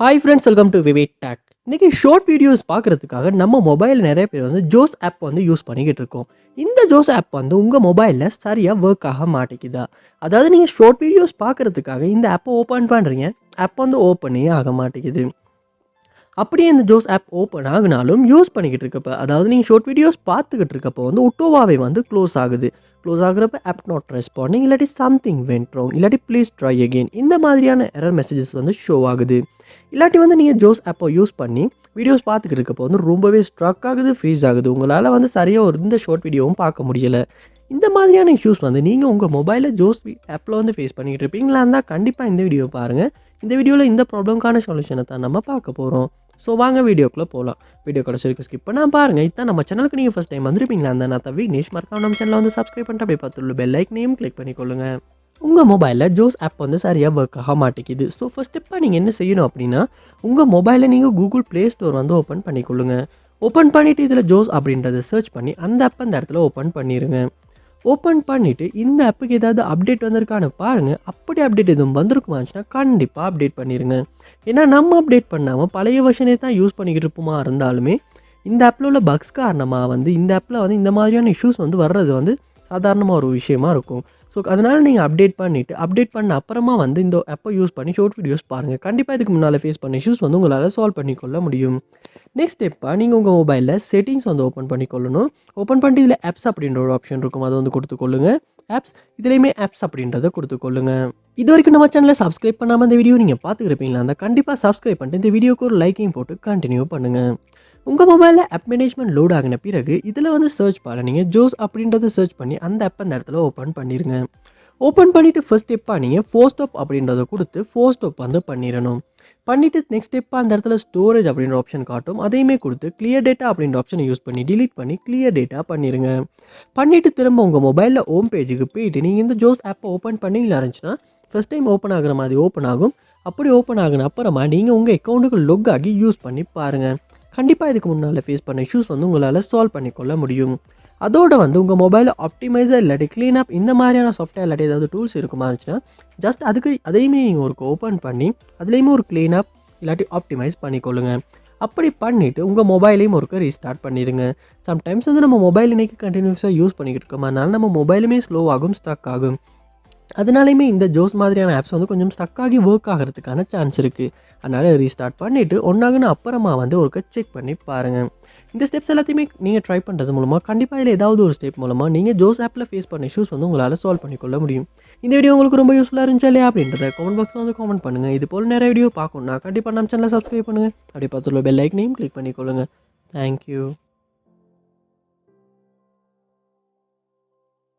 Hi friends, welcome to VividTech. இன்னைக்கு short videos பார்க்குறதுக்காக நம்ம மொபைல் நிறைய பேர் வந்து ஜோஸ் ஆப் வந்து யூஸ் பண்ணிக்கிட்டு இருக்கோம். இந்த ஜோஸ் ஆப் வந்து உங்கள் மொபைலில் சரியாக ஒர்க் ஆக மாட்டேங்குதா? அதாவது நீங்கள் ஷார்ட் வீடியோஸ் பார்க்குறதுக்காக இந்த ஆப்பை ஓப்பன் பண்ணுறீங்க, ஆப் வந்து ஓப்பனே ஆக மாட்டேங்குது. அப்படியே இந்த ஜோஸ் ஆப் ஓப்பன் ஆகினாலும் யூஸ் பண்ணிக்கிட்டு இருக்கப்போ, அதாவது நீங்கள் ஷார்ட் வீடியோஸ் பார்த்துக்கிட்டு இருக்கப்போ வந்து ஒட்டோவாவே வந்து க்ளோஸ் ஆகுது. க்ளோஸ் ஆகுறப்ப ஆப் நாட் ரெஸ்பாண்டிங், இல்லாட்டி சம்திங் வென்ட் ராங், இல்லாட்டி ப்ளீஸ் ட்ரை அகெயின், இந்த மாதிரியான எரர் மெசேஜஸ் வந்து ஷோ ஆகுது. இல்லாட்டி வந்து நீங்கள் ஜோஸ் ஆப்பை யூஸ் பண்ணி வீடியோஸ் பார்த்துக்கிட்டு இருக்கப்போ வந்து ரொம்பவே ஸ்ட்ரக் ஆகுது, ஃப்ரீஸ் ஆகுது. உங்களால் வந்து சரியாக ஒரு இந்த ஷார்ட் வீடியோவும் பார்க்க முடியலை. இந்த மாதிரியான இஷ்யூஸ் வந்து நீங்கள் உங்கள் மொபைலில் ஜோஸ் ஆப்பில் வந்து ஃபேஸ் பண்ணிக்கிட்டு இருப்பீங்களா இருந்தால் கண்டிப்பாக இந்த வீடியோ பாருங்கள். இந்த வீடியோவில் இந்த ப்ராப்ளம்க்கான சொல்யூஷனை தான் நம்ம பார்க்க போகிறோம். ஸோ வாங்க வீடியோக்குள்ளே போகலாம். வீடியோ கடைசி வரைக்கும் ஸ்கிப் பண்ணால் பாருங்கள். இதான் நம்ம சேனலுக்கு நீங்கள் ஃபஸ்ட் டைம் வந்துருப்பீங்களா அந்த நான் விக்னேஷ் மறக்காம நம்ம சேனலில் வந்து சப்ஸ்கிரைப் பண்ணிட்டு அப்படியே பார்த்துள்ள பெல் ஐக்கனையும் கிளிக் பண்ணிக்கொள்ளுங்க. உங்கள் மொபைலில் ஜோஸ் ஆப் வந்து சரியாக ஒர்க் ஆக மாட்டேங்குது. ஸோ ஃபஸ்ட் ஸ்டெப்பாக நீங்கள் என்ன செய்யணும் அப்படின்னா, உங்கள் மொபைலில் நீங்கள் கூகுள் ப்ளே ஸ்டோர் வந்து ஓப்பன் பண்ணிக்கொள்ளுங்க. ஓப்பன் பண்ணிவிட்டு இதில் ஜோஸ் அப்படின்றத சர்ச் பண்ணி அந்த ஆப் அந்த இடத்துல ஓப்பன் பண்ணிடுங்க. ஓப்பன் பண்ணிவிட்டு இந்த ஆப்புக்கு ஏதாவது அப்டேட் வந்திருக்கான்னு பாருங்கள். அப்படி அப்டேட் எதுவும் வந்திருக்குமாச்சுன்னா கண்டிப்பாக அப்டேட் பண்ணிடுங்க. ஏன்னா நம்ம அப்டேட் பண்ணாமல் பழைய வெர்ஷனே தான் யூஸ் பண்ணிக்கிட்டு இருப்போமா இருந்தாலுமே இந்த ஆப்பில் உள்ள பக்ஸ் காரணமாக வந்து இந்த ஆப்பில் வந்து இந்த மாதிரியான இஷ்யூஸ் வந்து வர்றது வந்து சாதாரணமாக ஒரு விஷயமா இருக்கும். ஸோ அதனால் நீங்கள் அப்டேட் பண்ண அப்புறமா வந்து இந்த ஆப்பை யூஸ் பண்ணி ஷார்ட் வீடியோஸ் பாருங்கள். கண்டிப்பாக இதுக்கு முன்னால் ஃபேஸ் பண்ண இஷ்யூஸ் வந்து உங்களால் சால்வ் பண்ணிக்கொள்ள முடியும். நெக்ஸ்ட் ஸ்டெப்பாக நீங்கள் உங்கள் மொபைலில் செட்டிங்ஸ் வந்து ஓப்பன் பண்ணிக்கொள்ளணும். ஓப்பன் பண்ணிட்டு இதில் ஆப்ஸ் அப்படின்ற ஒரு ஆப்ஷன் இருக்கும், அதை வந்து கொடுத்துக்கொள்ளுங்க. ஆப்ஸ் இதுலேயுமே ஆப்ஸ் அப்படின்றத கொடுத்துக்கொள்ளுங்க. இது வரைக்கும் நம்ம சேனலில் சப்ஸ்கிரைப் பண்ணாமல் இந்த வீடியோ நீங்கள் பார்த்துருப்பீங்களா அந்த கண்டிப்பாக சப்ஸ்கிரைப் பண்ணிட்டு இந்த வீடியோக்கு ஒரு லைக்கையும் போட்டு கண்டினியூ பண்ணுங்கள். உங்கள் மொபைலில் ஆப் மேனேஜ்மெண்ட் லோட் ஆகின பிறகு இதில் வந்து சர்ச் பண்ண நீங்கள் ஜோஸ் அப்படின்றத சர்ச் பண்ணி அந்த ஆப் அந்த இடத்துல ஓப்பன் பண்ணிடுங்க. ஓப்பன் பண்ணிவிட்டு ஃபர்ஸ்ட் ஸ்டெப்பாக நீங்கள் ஃபோர் ஸ்டாப் அப்படின்றத கொடுத்து ஃபோர் ஸ்டாப் வந்து பண்ணிடணும். பண்ணிவிட்டு நெக்ஸ்ட் ஸ்டெப்பாக அந்த இடத்துல ஸ்டோரேஜ் அப்படின்ற ஆப்ஷன் காட்டும், அதையுமே கொடுத்து கிளியர் டேட்டா அப்படின்ற ஆப்ஷனை யூஸ் பண்ணி டிலீட் பண்ணி கிளியர் டேட்டா பண்ணிடுங்க. பண்ணிவிட்டு திரும்ப உங்கள் மொபைலில் ஹோம் பேஜுக்கு போயிட்டு நீங்கள் இந்த ஜோஸ் ஆப்பை ஓப்பன் பண்ணிங்களா இருந்துச்சுன்னா ஃபஸ்ட் டைம் ஓப்பன் ஆகிற மாதிரி ஓப்பன் ஆகும். அப்படி ஓப்பன் ஆகின அப்புறமா நீங்கள் உங்கள் அக்கௌண்ட்டுக்கு லொக் ஆகி யூஸ் பண்ணி பாருங்கள். கண்டிப்பாக இதுக்கு முன்னால் ஃபேஸ் பண்ண இஷ்யூஸ் வந்து உங்களால் சால்வ் பண்ணிக்கொள்ள முடியும். அதோடு வந்து உங்கள் மொபைலில் ஆப்டிமைசர் இல்லாட்டி க்ளீன் அப் இந்த மாதிரியான சாஃப்ட்வேர் இல்லாட்டி ஏதாவது டூல்ஸ் இருக்குமா இருந்துச்சுன்னா ஜஸ்ட் அதையுமே நீங்கள் ஒரு ஓப்பன் பண்ணி அதுலேயுமே ஒரு க்ளீன் அப் இல்லாட்டி ஆப்டிமைஸ் பண்ணிக்கொள்ளுங்க. அப்படி பண்ணிவிட்டு உங்கள் மொபைலையும் ஒருக்க ரீஸ்டார்ட் பண்ணிடுங்க. சம்டைம்ஸ் வந்து நம்ம மொபைல் இன்றைக்கி கண்டினியூஸாக யூஸ் பண்ணிக்கிட்டு இருக்கோம், அதனால நம்ம மொபைலுமே ஸ்லோ ஆகும், ஸ்ட்ரக் ஆகும். அதனாலையுமே இந்த ஜோஸ் மாதிரியான ஆப்ஸ் வந்து கொஞ்சம் ஸ்டக் ஆகி ஒர்க் ஆகிறதுக்கான சான்ஸ் இருக்குது. அதனால் ரீஸ்டார்ட் பண்ணிவிட்டு ஒன்றாகுன்னு அப்புறமா வந்து ஒருக்க செக் பண்ணி பாருங்கள். இந்த ஸ்டெப்ஸ் எல்லாத்தையுமே நீங்கள் ட்ரை பண்ணுறது மூலமாக கண்டிப்பாக இதில் ஏதாவது ஒரு ஸ்டெப் மூலமாக நீங்கள் ஜோஸ் ஆப்பில் ஃபேஸ் பண்ண இஷ்யூஸ் வந்து உங்களால் சால்வ் பண்ணிக்கொள்ள முடியும். இந்த வீடியோ உங்களுக்கு ரொம்ப யூஸ்ஃபுல்லாக இருந்துச்சா இல்லையா அப்படின்றத கமெண்ட் பாக்ஸில் வந்து கமெண்ட் பண்ணுங்கள். இது போல் நிறைய வீடியோ பார்க்கணுன்னா கண்டிப்பாக நம்ம சேனலை சப்ஸ்கிரைப் பண்ணுங்கள். அப்படியே பார்த்துள்ள பெல் ஐக்கனையும் கிளிக் பண்ணிக்கொள்ளுங்கள். தேங்க்யூ.